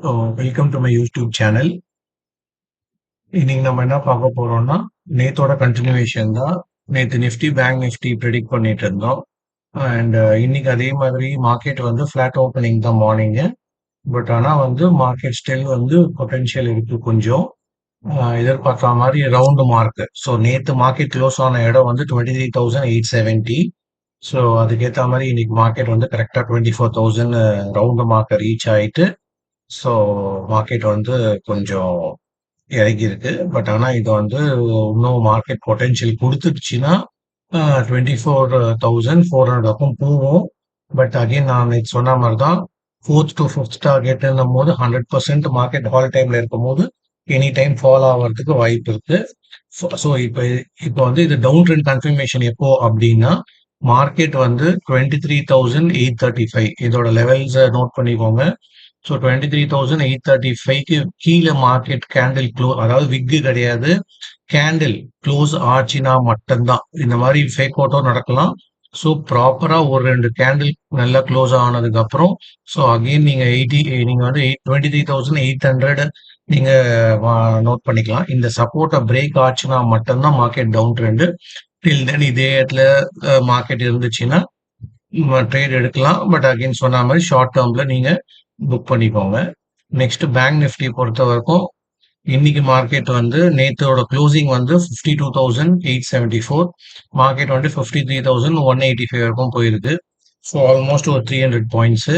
Welcome to my YouTube channel. இன்னைக்கு நம்ம என்ன பார்க்க போறோம்னா, நேத்தோட கண்டினியூவேஷன் தான். நேத்து நிஃப்டி, பேங்க் நிஃப்டி ப்ரெடிக்ட் பண்ணிட்டு இருந்தோம். அண்ட் இன்னைக்கு அதே மாதிரி மார்க்கெட் வந்து ஃபிளாட் ஓப்பனிங் தான் மார்னிங்கு. பட் ஆனா வந்து மார்க்கெட் ஸ்டில் வந்து பொட்டன்ஷியல் இருக்கு கொஞ்சம். எதிர்பார்த்த மாதிரி ரவுண்டு மார்க். ஸோ நேத்து மார்க்கெட் க்ளோஸ் ஆன இடம் வந்து 23,870. ஸோ அதுக்கேற்ற மாதிரி இன்னைக்கு மார்க்கெட் வந்து கரெக்டாக 24,000 ரவுண்டு மார்க்கை ரீச் ஆயிட்டு. ஸோ மார்க்கெட் வந்து கொஞ்சம் இறங்கியிருக்கு. பட் ஆனா இது வந்து இன்னும் மார்க்கெட் பொட்டன்ஷியல் குடுத்துடுச்சுன்னா, 24,400 பக்கம் போகும். பட் அகைன் நான் நேத்து சொன்ன மாரி தான் 4த் டூ 5த் டார்கெட்ன்னும்போது 100% மார்க்கெட் ஆல் டைம்ல இருக்கும்போது, எனி டைம் ஃபால் ஆவறதுக்கு வாய்ப்பு இருக்கு. ஸோ இப்ப வந்து இது டவுன் ட்ரெண்ட் கன்ஃபர்மேஷன் எப்போ அப்டின்னா, மார்க்கெட் வந்து 23,835 இதோட லெவல்ஸ நோட் பண்ணிக்கோங்க. ஸோ 23,835க்கு கீழே மார்க்கெட் கேண்டில் அதாவது விக்கு கிடையாது, கேண்டில் க்ளோஸ் ஆச்சுன்னா மட்டும்தான் இந்த மாதிரி ஃபேக் அவுட்டும் நடக்கலாம். ஸோ ப்ராப்பரா ஒரு 2 கேண்டில் நல்லா க்ளோஸ் ஆனதுக்கு அப்புறம் ஸோ அகைன் நீங்க வந்து 23,800 நீங்க நோட் பண்ணிக்கலாம். இந்த சப்போர்ட்டை பிரேக் ஆச்சுன்னா மட்டும்தான் மார்க்கெட் டவுன் ட்ரெண்ட். டில் தென் இதே இடத்துல மார்க்கெட் இருந்துச்சுன்னா ட்ரேட் எடுக்கலாம். பட் அகைன் சொன்ன மாதிரி ஷார்ட் டேர்ம்ல நீங்க புக் பண்ணிக்கோங்க. நெக்ஸ்ட் பேங்க் நிஃப்டி பொறுத்த வரைக்கும் இன்னைக்கு மார்க்கெட் வந்து நேத்தோட க்ளோசிங் வந்து 52,874. மார்க்கெட் வந்து 53,185 வரைக்கும் போயிருக்கு. ஸோ ஆல்மோஸ்ட் ஒரு 300 பாயிண்ட்ஸ்.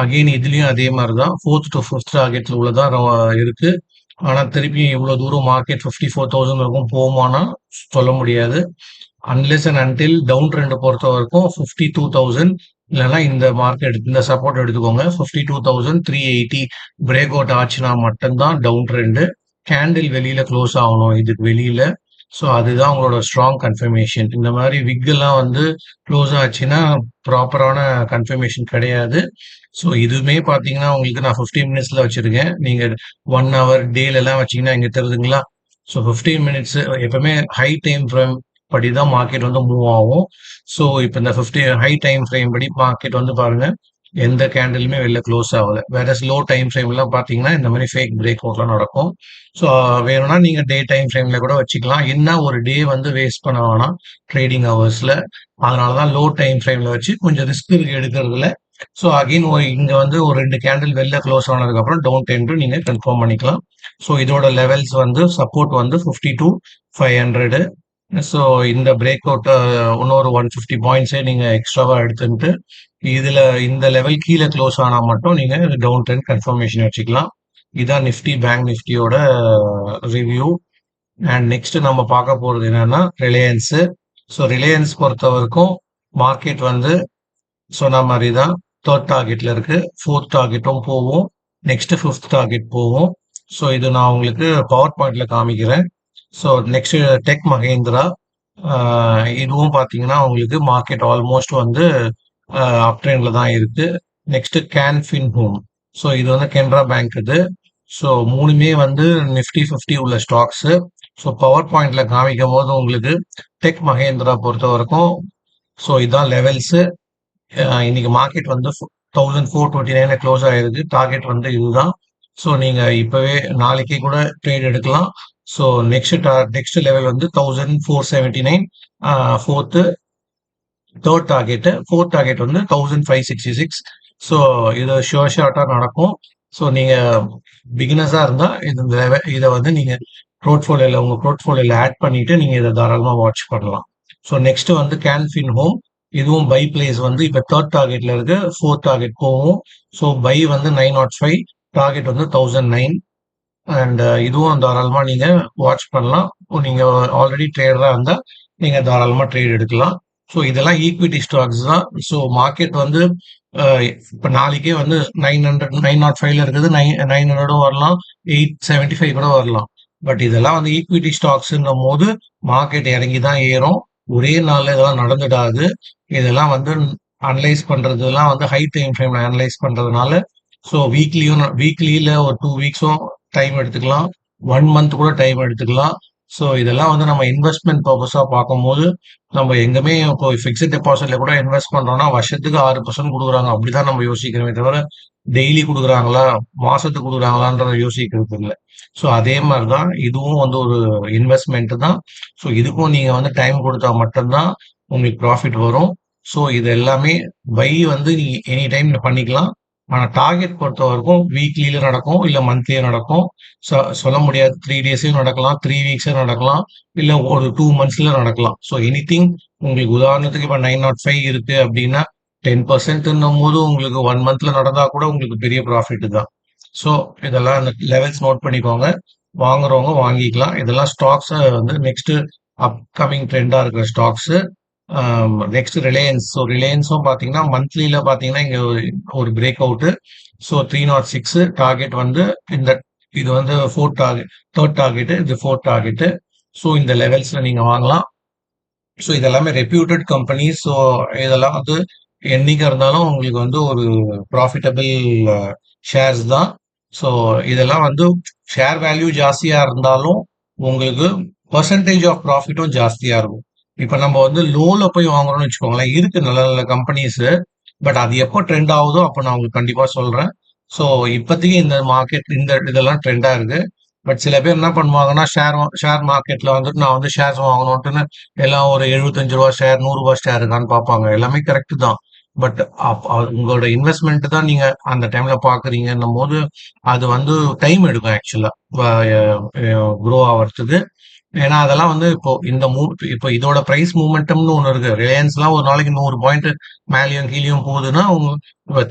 அகெயின் இதுலயும் அதே மாதிரி தான் 4th to 5th டார்கெட்ல உள்ளதான் இருக்கு. ஆனா திருப்பியும் இவ்வளவு தூரம் மார்க்கெட் 54,000 வரைக்கும் போகுமானா சொல்ல முடியாது. Unless and until down trend பொறுத்த வரைக்கும் 52,000 இல்லைன்னா இந்த மார்க்கெட் இந்த சப்போர்ட் எடுத்துக்கோங்க 52,380 பிரேக் அவுட் ஆச்சுன்னா மட்டும்தான் டவுன் ட்ரெண்ட். கேண்டில் வெளியில க்ளோஸ் ஆகணும் இதுக்கு வெளியில. ஸோ அதுதான் உங்களோட ஸ்ட்ராங் கன்ஃபர்மேஷன். இந்த மாதிரி விக் எல்லாம் வந்து க்ளோஸ் ஆச்சுன்னா ப்ராப்பரான கன்ஃபர்மேஷன் கிடையாது. ஸோ இதுவுமே பார்த்தீங்கன்னா உங்களுக்கு நான் 15 மினிட்ஸ்ல வச்சிருக்கேன். நீங்க 1 ஹவர் டேல எல்லாம் வச்சீங்கன்னா இங்க தெரியுதுங்களா? ஸோ 15 மினிட்ஸ் எப்பவுமே ஹை டைம் ஃப்ரேம் படி தான் மார்க்கெட் வந்து மூவ் ஆகும். ஸோ இப்போ இந்த 50 ஹை டைம் ஃப்ரேம் படி மார்க்கெட் வந்து பாருங்க எந்த கேண்டிலுமே வெளில க்ளோஸ் ஆகல. வேற லோ டைம் ஃப்ரேம்லாம் பார்த்தீங்கன்னா இந்த மாதிரி ஃபேக் பிரேக் அவுட்லாம் நடக்கும். ஸோ வேணும்னா நீங்க டே டைம் ஃப்ரேம்ல கூட வச்சுக்கலாம். என்ன ஒரு டே வந்து வேஸ்ட் பண்ண வேணாம் ட்ரேடிங் ஹவர்ஸ்ல. அதனால தான் லோ டைம் ஃப்ரேம்ல வச்சு கொஞ்சம் ரிஸ்க் எடுக்கிறதுல. ஸோ அகைன் இங்க வந்து ஒரு 2 கேண்டில் வெளில க்ளோஸ் ஆனதுக்கு அப்புறம் டவுன் ட்ரெண்ட் நீங்க கன்ஃபார்ம் பண்ணிக்கலாம். ஸோ இதோட லெவல்ஸ் வந்து சப்போர்ட் வந்து 52,500. ஸோ இந்த பிரேக் அவுட் இன்னொரு 150 பாயிண்ட்ஸே நீங்க எக்ஸ்ட்ராவா எடுத்துட்டு இதுல இந்த லெவல் கீழே க்ளோஸ் ஆனா மட்டும் நீங்க டவுன் ட்ரெண்ட் கன்ஃபர்மேஷன் வச்சுக்கலாம். இதான் நிஃப்டி பேங்க் நிஃப்டியோட ரிவ்யூ. அண்ட் நெக்ஸ்ட் நம்ம பார்க்க போறது என்னன்னா ரிலையன்ஸ். ஸோ ரிலையன்ஸ் பொறுத்த வரைக்கும் மார்க்கெட் வந்து சொன்ன மாதிரி தான் 3rd டார்கெட்ல இருக்கு. 4th டார்கெட்டும் போகும். நெக்ஸ்ட் 5th டார்கெட் போகும். ஸோ இது நான் உங்களுக்கு பவர் பாயிண்ட்ல காமிக்கிறேன். So next tech Mahindra. இதுவும் பார்த்தீங்கன்னா உங்களுக்கு மார்க்கெட் ஆல்மோஸ்ட் வந்து அப் ட்ரெண்ட்ல தான் இருக்கு. Next can fin home. So இது வந்து கெனரா பேங்க் இது. ஸோ மூணுமே வந்து நிஃப்டி 50 உள்ள ஸ்டாக்ஸ். ஸோ பவர் பாயிண்ட்ல காமிக்கும் போது உங்களுக்கு டெக் மஹேந்திரா பொறுத்த வரைக்கும் ஸோ இதான் லெவல்ஸ். இன்னைக்கு மார்க்கெட் வந்து 1,429 க்ளோஸ் ஆயிருக்கு. டார்கெட் வந்து இதுதான். ஸோ நீங்க இப்பவே நாளைக்கே கூட ட்ரேட் எடுக்கலாம். ஸோ நெக்ஸ்ட் லெவல் வந்து 1,479. Fourth 3rd target. 4th target வந்து 1,566. ஸோ இது ஷார்ட்டா நடக்கும். ஸோ நீங்க பிகினர்ஸா இருந்தா இதை வந்து நீங்க உங்க போர்ட்ஃபோலியோல ஆட் பண்ணிட்டு நீங்க இதை தாராளமா வாட்ச் பண்ணலாம். ஸோ நெக்ஸ்ட் வந்து கேன்ஃபின் ஹோம். இதுவும் பை பிளேஸ் வந்து இப்ப 3rd டார்கெட்ல இருக்கு. 4th டார்கெட் போகும். ஸோ பை வந்து 905, டார்கெட் வந்து 1,009. அண்ட் இதுவும் தாராளமா நீங்க வாட்ச் பண்ணலாம். நீங்க ஆல்ரெடி ட்ரேடரா இருந்தா நீங்க தாராளமா ட்ரேட் எடுக்கலாம். ஸோ இதெல்லாம் ஈக்விட்டி ஸ்டாக்ஸ் தான். ஸோ மார்க்கெட் வந்து இப்ப நாளைக்கே வந்து 905ல இருக்குது. 900 வரலாம், 875 கூட வரலாம். பட் இதெல்லாம் வந்து ஈக்விட்டி ஸ்டாக்ஸ்ன்னும் போது மார்க்கெட் இறங்கி தான் ஏறும். ஒரே நாள்ல இதெல்லாம் நடந்துடாது. இதெல்லாம் வந்து அனலைஸ் பண்றதுலாம் வந்து ஹை டைம் ஃப்ரேம்ல அனலைஸ் பண்றதுனால ஸோ வீக்லியில ஒரு 2 வீக்ஸும் டைம் எடுத்துக்கலாம். 1 மந்த் கூட டைம் எடுத்துக்கலாம். ஸோ இதெல்லாம் வந்து நம்ம இன்வெஸ்ட்மெண்ட் பர்பஸா பார்க்கும்போது நம்ம எங்கேயுமே இப்போ ஃபிக்ஸட் டெபாசிட்ல கூட இன்வெஸ்ட் பண்றோம்னா வருஷத்துக்கு 6% கொடுக்குறாங்க அப்படிதான் நம்ம யோசிக்கிறோமே தவிர டெய்லி கொடுக்குறாங்களா மாசத்துக்கு கொடுக்குறாங்களான்றத யோசிக்கிறது இல்லை. ஸோ அதே மாதிரி தான் இதுவும் வந்து ஒரு இன்வெஸ்ட்மெண்ட் தான். ஸோ இதுக்கும் நீங்க வந்து டைம் கொடுத்தா மட்டும்தான் உங்களுக்கு ப்ராஃபிட் வரும். ஸோ இது எல்லாமே பை வந்து நீ எனி டைம் பண்ணிக்கலாம். ஆனா டார்கெட் பொறுத்த வரைக்கும் வீக்லியில நடக்கும் இல்ல மந்த்லியே நடக்கும். சொல்ல முடியாது. 3 டேஸையும் நடக்கலாம், 3 வீக்ஸும் நடக்கலாம், இல்ல ஒரு 2 மந்த்ஸ்ல நடக்கலாம். ஸோ எனிதிங் உங்களுக்கு உதாரணத்துக்கு இப்ப 905 இருக்கு அப்படின்னா 10%ன்னும் போது உங்களுக்கு 1 மந்த்ல நடந்தா கூட உங்களுக்கு பெரிய ப்ராஃபிட் தான். ஸோ இதெல்லாம் அந்த லெவல்ஸ் நோட் பண்ணிக்கோங்க. வாங்குறவங்க வாங்கிக்கலாம். இதெல்லாம் ஸ்டாக்ஸ் வந்து நெக்ஸ்ட் அப்கமிங் ட்ரெண்டா இருக்கிற ஸ்டாக்ஸ். Next Reliance. ஸோ ரிலையன்ஸும் பார்த்தீங்கன்னா மந்த்லியில பார்த்தீங்கன்னா இங்க ஒரு பிரேக் அவுட். ஸோ 306 டார்கெட் வந்து இந்த இது வந்து தேர்ட் டார்கெட், இது ஃபோர்த் டார்கெட். ஸோ இந்த லெவல்ஸ்ல நீங்க வாங்கலாம். ஸோ இதெல்லாமே ரெப்யூட்டட் கம்பெனி. ஸோ இதெல்லாம் வந்து என்னைக்கு இருந்தாலும் உங்களுக்கு வந்து ஒரு ப்ராஃபிட்டபிள் ஷேர்ஸ் தான். ஸோ இதெல்லாம் வந்து ஷேர் வேல்யூ ஜாஸ்தியா இருந்தாலும் உங்களுக்கு பர்சன்டேஜ் ஆஃப் ப்ராஃபிட்டும் ஜாஸ்தியா இருக்கும். இப்ப நம்ம வந்து லோல போய் வாங்குறோம்னு வச்சுக்கோங்களேன், இருக்கு நல்ல நல்ல கம்பெனிஸ். பட் அது எப்போ ட்ரெண்ட் ஆகுதோ அப்போ நான் உங்களுக்கு கண்டிப்பா சொல்றேன். ஸோ இப்போதைக்கு இந்த மார்க்கெட் இந்த இதெல்லாம் ட்ரெண்டா இருக்கு. பட் சில பேர் என்ன பண்ணுவாங்கன்னா ஷேர் மார்க்கெட்ல வந்துட்டு நான் வந்து ஷேர்ஸ் வாங்கணும்ட்டுன்னு எல்லாம் ஒரு 75 ரூபா ஷேர், 100 ரூபா ஷேர் இருக்கான்னு பார்ப்பாங்க. எல்லாமே கரெக்ட் தான். பட் உங்களோட இன்வெஸ்ட்மெண்ட் தான் நீங்க அந்த டைம்ல பாக்குறீங்கன்னும் போது அது வந்து டைம் எடுக்கும் ஆக்சுவலா க்ரோ ஆகிறதுக்கு. ஏன்னா அதெல்லாம் வந்து இப்போ இதோட பிரைஸ் மூமெண்டம்னு ஒன்று இருக்கு. ரிலையன்ஸ்லாம் ஒரு நாளைக்கு 100 பாயிண்ட் மேலேயும் கீழேயும் போகுதுன்னா உங்க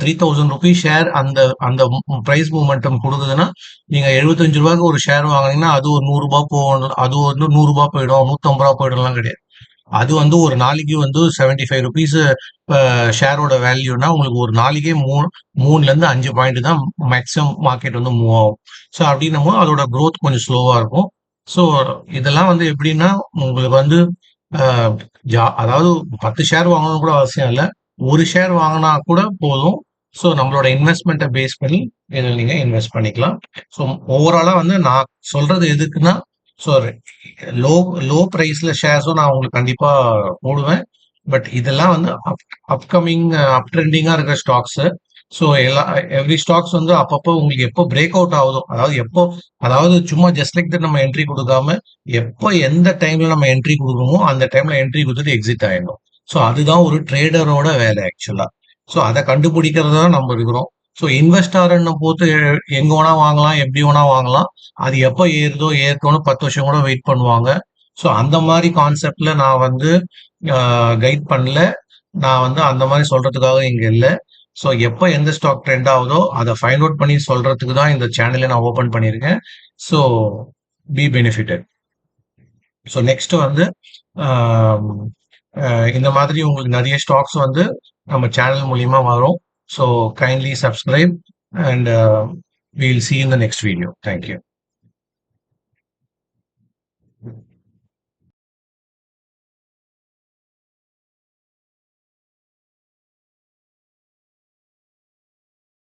3000 ருபீஸ் ஷேர் அந்த அந்த பிரைஸ் மூமெண்டம் கொடுக்குதுன்னா நீங்க 75 ரூபாய்க்கு ஒரு ஷேர் வாங்குனீங்கன்னா அது ஒரு 100 ரூபாய் போகும். அது வந்து 100 ரூபாய் போயிடும், 150 ரூபாய் போயிடும்லாம் கிடையாது. அது வந்து ஒரு நாளைக்கு வந்து 75 ருபீஸ் ஷேரோட வேல்யூனா உங்களுக்கு ஒரு நாளைக்கே 3 ல இருந்து 5 பாயிண்ட் தான் மேக்ஸிமம் மார்க்கெட் வந்து மூவ் ஆகும். ஸோ அப்படின்னும் போது அதோட க்ரோத் கொஞ்சம் ஸ்லோவா இருக்கும். ஸோ இதெல்லாம் வந்து எப்படின்னா உங்களுக்கு வந்து அஹ், அதாவது 10 ஷேர் வாங்கணும்னு கூட அவசியம் இல்லை. ஒரு ஷேர் வாங்கினா கூட போதும். ஸோ நம்மளோட இன்வெஸ்ட்மெண்ட்டை பேஸ் பண்ணி இதில் நீங்க இன்வெஸ்ட் பண்ணிக்கலாம். ஸோ ஓவராலா வந்து நான் சொல்றது எதுக்குன்னா, ஸோ லோ லோ பிரைஸ்ல ஷேர்ஸும் நான் உங்களுக்கு கண்டிப்பா போடுவேன். பட் இதெல்லாம் வந்து அப்கமிங் அப் ட்ரெண்டிங்கா இருக்கிற ஸ்டாக்ஸ். ஸோ எவ்ரி ஸ்டாக்ஸ் வந்து அப்பப்போ உங்களுக்கு எப்போ பிரேக் அவுட் ஆகுதோ, அதாவது சும்மா ஜஸ்ட் லைக் தட் நம்ம என்ட்ரி கொடுக்காம எப்போ எந்த டைம்ல நம்ம என்ட்ரி கொடுக்கணுமோ அந்த டைம்ல என்ட்ரி கொடுத்துட்டு எக்ஸிட் ஆயிடணும். ஸோ அதுதான் ஒரு ட்ரேடரோட வேலை ஆக்சுவலா. ஸோ அதை கண்டுபிடிக்கிறது தான் நம்ம இருக்கிறோம். ஸோ இன்வெஸ்டார்ன்னு போட்டு எங்க வேணா வாங்கலாம், எப்படி வேணா வாங்கலாம். அது எப்போ ஏறுதோ ஏறணும்னு 10 வருஷம் கூட வெயிட் பண்ணுவாங்க. ஸோ அந்த மாதிரி கான்செப்ட்ல நான் வந்து கைட் பண்ணல. நான் வந்து அந்த மாதிரி சொல்றதுக்காக இங்க இல்லை. ஸோ எப்போ எந்த ஸ்டாக் ட்ரெண்ட் ஆகுதோ அதை ஃபைண்ட் அவுட் பண்ணி சொல்றதுக்கு தான் இந்த சேனலை நான் ஓபன் பண்ணியிருக்கேன். So be benefitted. So next வந்து ஆம், இந்த மாதிரி உங்களுக்கு நிறைய ஸ்டாக்ஸ் வந்து நம்ம சேனல் மூலியமா வரும். So kindly subscribe and we'll see you in the next video. Thank you.